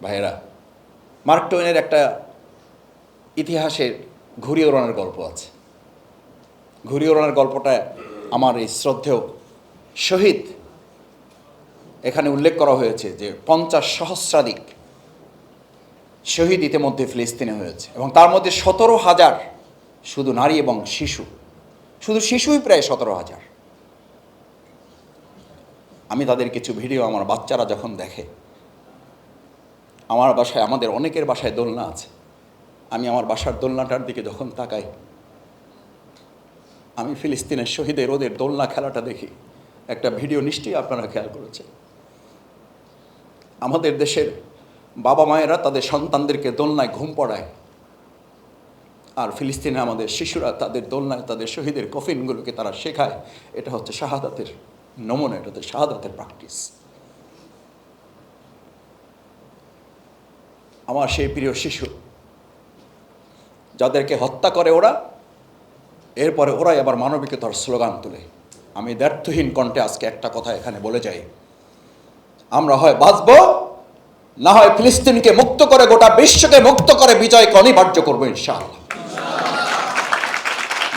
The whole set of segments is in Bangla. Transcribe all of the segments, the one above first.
ভাইয়েরা, মার্ক টোয়েনের একটা ইতিহাসের ঘুড়ি ওড়ানোর গল্প আছে। ঘুড়ি ওড়ানোর গল্পটা আমার এই শ্রদ্ধেয় শহীদ, এখানে উল্লেখ করা হয়েছে যে 50 সহস্রাধিক শহীদ ইতিমধ্যে ফিলিস্তিনে হয়েছে, এবং তার মধ্যে 17,000 শুধু নারী এবং শিশু। শুধু শিশুই প্রায় 17,000। আমি তাদের কিছু ভিডিও আমার বাচ্চারা যখন দেখে, আমার বাসায়, আমাদের অনেকের বাসায় দোলনা আছে, আমি আমার বাসার দোলনাটার দিকে যখন তাকাই, আমি ফিলিস্তিনের শহীদের ওদের দোলনা খেলাটা দেখি। একটা ভিডিও নিশ্চয়ই আপনারা খেয়াল করেছেন। আমাদের দেশের বাবা মায়েরা তাদের সন্তানদেরকে দোলনায় ঘুম পড়ায়, আর ফিলিস্তিনে আমাদের শিশুরা তাদের দোলনায় তাদের শহীদের কফিনগুলোকে তারা শেখায়। এটা হচ্ছে শাহাদাতের নমুনা, এটা হচ্ছে শাহাদাতের প্র্যাকটিস। আমার সেই প্রিয় শিশু যাদেরকে হত্যা করে ওরা, এরপরে ওরাই আবার মানবিকতার স্লোগান তুলে। আমি দ্ব্যর্থহীন কণ্ঠে আজকে একটা কথা এখানে বলে যাই, আমরা হয় বাঁচব, না হয় ফিলিস্তিনকে মুক্ত করে গোটা বিশ্বকে মুক্ত করে বিজয়কে অনিবার্য করবো ইনশাআল্লাহ।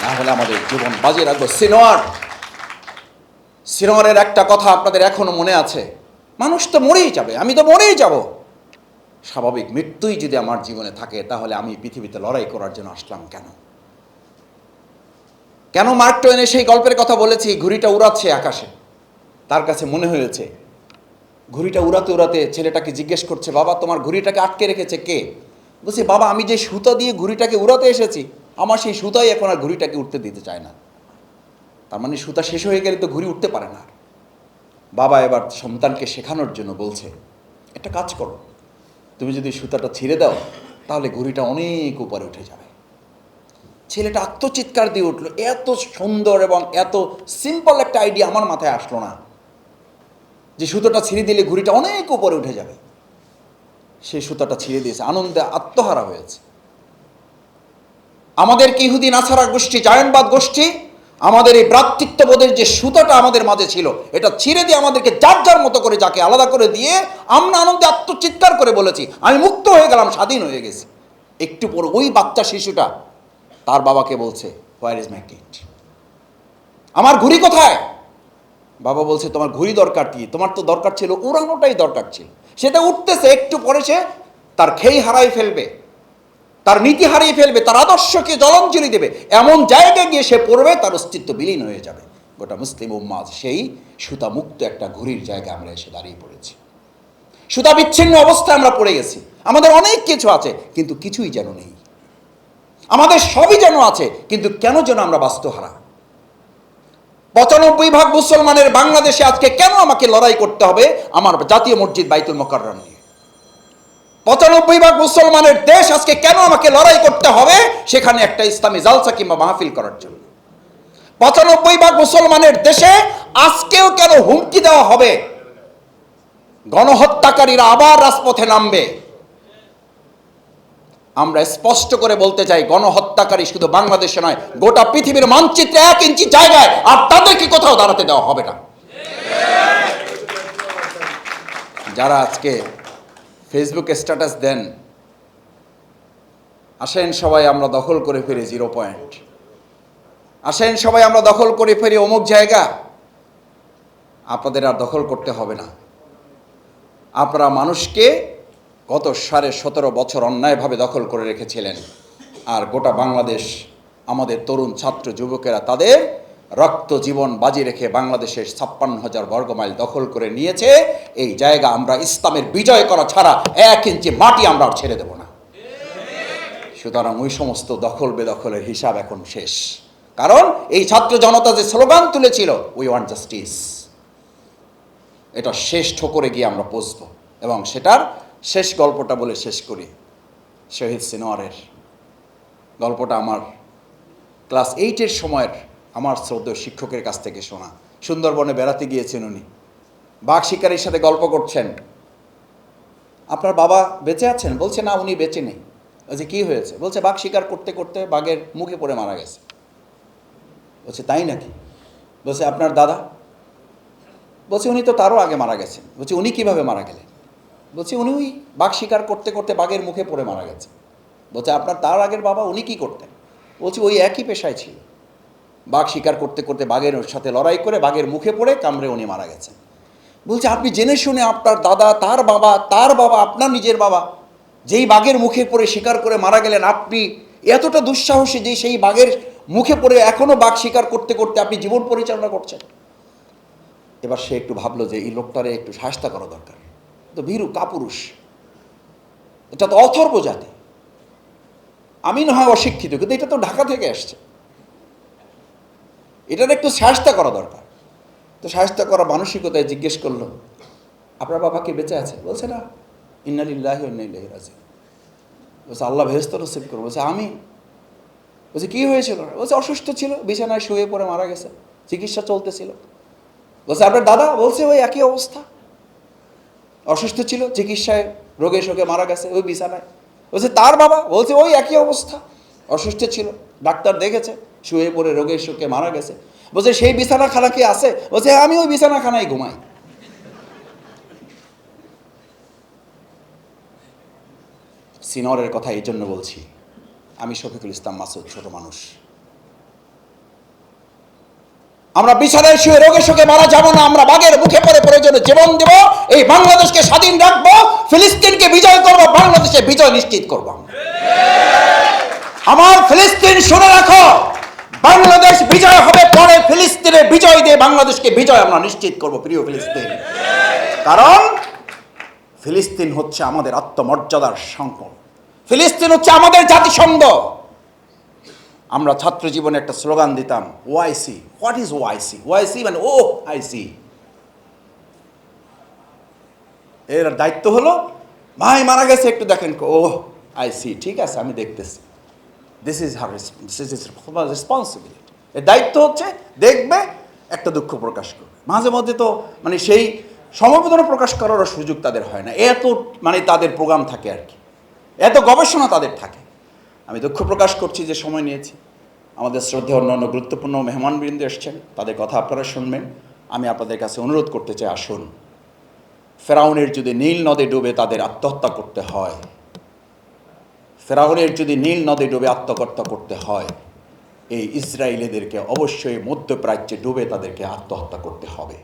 না হলে আমাদের জীবন বাজি রাখবো। সিনোয়ারের একটা কথা আপনাদের এখনো মনে আছে, মানুষ তো মরেই যাবে, আমি তো মরেই যাব, স্বাভাবিক মৃত্যুই যদি আমার জীবনে থাকে, তাহলে আমি পৃথিবীতে লড়াই করার জন্য আসলাম কেন? কেন মার্ক টোয়েনের সেই গল্পের কথা বলেছি? ঘুড়িটা উড়াচ্ছে আকাশে, তার কাছে মনে হয়েছে, ঘুড়িটা উড়াতে উড়াতে ছেলেটাকে জিজ্ঞেস করছে, বাবা তোমার ঘুড়িটাকে আটকে রেখেছে কে? বলছে, বাবা আমি যে সুতা দিয়ে ঘুড়িটাকে উড়াতে এসেছি, আমার সেই সুতাই এখন আর ঘুড়িটাকে উঠতে দিতে চায় না। তার মানে সুতা শেষ হয়ে গেলে তো ঘুড়ি উঠতে পারে না। বাবা এবার সন্তানকে শেখানোর জন্য বলছে, একটা কাজ করো, তুমি যদি সুতাটা ছিঁড়ে দাও তাহলে ঘুড়িটা অনেক উপরে উঠে যাবে। ছেলেটা আত্মচিৎকার দিয়ে উঠলো। এত সুন্দর এবং এত সিম্পল একটা আইডিয়া আমার মাথায় আসলো না, যে সুতোটা ছিঁড়ে দিলে ঘুড়িটা অনেক উপরে উঠে যাবে। সেই সুতাটা ছিঁড়ে দিয়েছে, আনন্দে আত্মহারা হয়েছে। আমাদের কি ইহুদি নাসারা গোষ্ঠী, জায়নবাদ গোষ্ঠী, আমাদের এই ভ্রাতৃত্ববোধের যে সুতাটা আমাদের মাঝে ছিল, এটা ছিঁড়ে দিয়ে আমাদেরকে যার যার মতো করে যাকে আলাদা করে দিয়ে আমরা আনন্দে আত্মচিৎকার করে বলেছি, আমি মুক্ত হয়ে গেলাম, স্বাধীন হয়ে গেছি। একটু পরে ওই বাচ্চা শিশুটা তার বাবাকে বলছে, হোয়ার ইজ মাই কিট? আমার ঘুড়ি কোথায়? বাবা বলছে, তোমার ঘুড়ি দরকার কি? তোমার তো দরকার ছিল উড়ানোটাই দরকার ছিল। সেটা উঠতেছে, একটু পরে সে তার খেই হারাই ফেলবে, তার নীতি হারিয়ে ফেলবে, তার আদর্শকে জলাঞ্জলি দেবে, এমন জায়গায় গিয়ে সে পড়বে, তার অস্তিত্ব বিলীন হয়ে যাবে। গোটা মুসলিম উম্মাহ সেই সুতা মুক্ত একটা ঘুড়ির জায়গায় আমরা এসে দাঁড়িয়ে পড়েছি। সুতা বিচ্ছিন্ন অবস্থায় আমরা পড়ে গেছি। আমাদের অনেক কিছু আছে, কিন্তু কিছুই যেন নেই। আমাদের সবই যেন আছে, কিন্তু কেন যেন আমরা বাস্তহারা। 95% মুসলমানের বাংলাদেশে আজকে কেন আমাকে লড়াই করতে হবে আমার জাতীয় মসজিদ বাইতুল মোকাররম নিয়ে? 95% মুসলমানের দেশ আজকে কেন আমাকে লড়াই করতে হবে সেখানে একটা ইসলামী জালসা কিংবা মাহফিল করার জন্য? 95% মুসলমানের দেশে আজকেও কেন হুমকি দেওয়া হবে গণহত্যাকারীরা আবার রাজপথে নামবে? আমরা স্পষ্ট করে বলতে চাই, গণহত্যাকারী শুধু বাংলাদেশে নয়, গোটা পৃথিবীর মানচিত্রে 1 ইঞ্চি জায়গায় আর তাদেরকে কোথাও দাঁড়াতে দেওয়া হবে না। যারা আজকে ফেসবুকে স্ট্যাটাস দেন, আসেন সবাই আমরা দখল করে ফেরি 0 পয়েন্ট, আসেন সবাই আমরা দখল করে ফেরি অমুক জায়গা, আপনাদের আর দখল করতে হবে না। আপনারা মানুষকে গত 17.5 বছর অন্যায়ভাবে দখল করে রেখেছিলেন, আর গোটা বাংলাদেশ আমাদের তরুণ ছাত্র যুবকেরা তাদের রক্ত জীবন বাজি রেখে বাংলাদেশের 56,000 বর্গমাইল দখল করে নিয়েছে। এই জায়গা আমরা ইসলামের বিজয় করা ছাড়া 1 ইঞ্চি মাটি আমরা ছেড়ে দেব না। সুতরাং ওই সমস্ত দখল বেদখলের হিসাব এখন শেষ। কারণ এই ছাত্র জনতা যে স্লোগান তুলেছিল, উই ওয়ান্ট জাস্টিস, এটা শেষ ঠোকরে গিয়ে আমরা পৌঁছব। এবং সেটার শেষ গল্পটা বলে শেষ করি। শহীদ সিনোয়ারের গল্পটা আমার ক্লাস 8-এর সময়ের আমার শ্রদ্ধেয় শিক্ষকের কাছ থেকে শোনা। সুন্দরবনে বেড়াতে গিয়েছেন উনি, বাঘ শিকারীর সাথে গল্প করছেন। আপনার বাবা বেঁচে আছেন? বলছে, না উনি বেঁচে নেই। বলছে, কী হয়েছে? বলছে, বাঘ শিকার করতে করতে বাঘের মুখে পড়ে মারা গেছে। বলছে, তাই নাকি? বলছে, আপনার দাদা? বলছে, উনি তো তারও আগে মারা গেছেন। বলছে, উনি কিভাবে মারা গেলেন? বলছি উনি ওই বাঘ শিকার করতে করতে বাঘের মুখে পড়ে মারা গেছে। বলছে আপনার তার আগের বাবা উনি কী করতেন? বলছি ওই একই পেশায় ছিল, বাঘ শিকার করতে করতে বাঘের সাথে লড়াই করে বাঘের মুখে পড়ে কামড়ে উনি মারা গেছেন। বলছে আপনি জেনে শুনে আপনার দাদা, তার বাবা, আপনার নিজের বাবা যেই বাঘের মুখে পড়ে শিকার করে মারা গেলেন, আপনি এতটা দুঃসাহসী যে সেই বাঘের মুখে পড়ে এখনও বাঘ শিকার করতে করতে আপনি জীবন পরিচালনা করছেন। এবার সে একটু ভাবলো যে এই লোকটারে একটু শাস্তা করা দরকার, তো ভীরু কাপুরুষ, এটা তো অথর্ব জাতি, আমি না হয় অশিক্ষিত কিন্তু এটা তো ঢাকা থেকে আসছে, এটার একটু শাস্তা করা দরকার। তো শাস্তা করা মানসিকতায় জিজ্ঞেস করলো আপনার বাবা কি বেঁচে আছে? বলছে না, ইন্না লিল্লাহি ওয়া ইন্না ইলাইহি রাজিউন। বলছে আল্লাহ বেহেশত নসিব করো। বলছে আমি। বলছে কী হয়েছিল? বলছে অসুস্থ ছিল, বিছানায় শুয়ে পড়ে মারা গেছে, চিকিৎসা চলতেছিল। বলছে আপনার দাদা? বলছে ওই একই অবস্থা, অসুস্থ ছিল, চিকিৎসায় রোগে শোকে মারা গেছে, ওই বিছানায়। বলছে তার বাবা? বলছে ওই একই অবস্থা, অসুস্থ ছিল, ডাক্তার দেখেছে, শুয়ে পড়ে রোগে শোকে মারা গেছে। বলছে সেই বিছানাখানা কি আছে? বলছে আমি ওই বিছানাখানায় ঘুমাই। সিনরের কথা এই জন্য বলছি, আমি শফিকুল ইসলাম মাসুদ, ছোট মানুষ, আমরা বিছানায় শুয়ে রোগে শোকে মারা যাব না, আমরা বাঘের মুখে পড়ে প্রয়োজনে জীবন দেব, এই বাংলাদেশকে স্বাধীন রাখবো, ফিলিস্তিনকে বিজয় করব, বাংলাদেশে বিজয় নিশ্চিত করব। আমার ফিলিস্তিন শুনে রাখো, বাংলাদেশ বিজয় হবে পরে, ফিলিস্তিনের বিজয় দিয়ে বাংলাদেশকে বিজয় আমরা নিশ্চিত করব। প্রিয় ফিলিস্তিন, কারণ ফিলিস্তিন হচ্ছে আমাদের আত্মমর্যাদার সংকট, ফিলিস্তিন হচ্ছে আমাদের জাতিসংঘ। আমরা ছাত্র জীবনে একটা স্লোগান দিতাম, OIC. What is OIC? OIC মানে ও আইসি। এর দায়িত্ব হলো ভাই মারা গেছে একটু দেখেন, ও আইসি, ঠিক আছে আমি দেখতেছি। This is responsibility. এর দায়িত্ব হচ্ছে দেখবে, একটা দুঃখ প্রকাশ করবে। মাঝে মধ্যে তো মানে সেই সমবেদনা প্রকাশ করারও সুযোগ তাদের হয় না, এত মানে তাদের প্রোগ্রাম থাকে আর কি, এত গবেষণা তাদের থাকে। আমি দুঃখ প্রকাশ করছি যে সময় নিয়েছি। আমাদের শ্রদ্ধেয় অন্যান্য গুরুত্বপূর্ণ মেহমানবৃন্দ এসছেন, তাদের কথা আপনারা শুনবেন। আমি আপনাদের কাছে অনুরোধ করতে চাই, আসুন, ফেরাউনের যদি নীল নদে ডুবে তাদের আত্মহত্যা করতে হয়, ফেরাউনের যদি নীল নদে ডুবে আত্মহত্যা করতে হয়, এই ইসরায়েলিদেরকে অবশ্যই মধ্যপ্রাচ্যে ডুবে তাদেরকে আত্মহত্যা করতে হবে।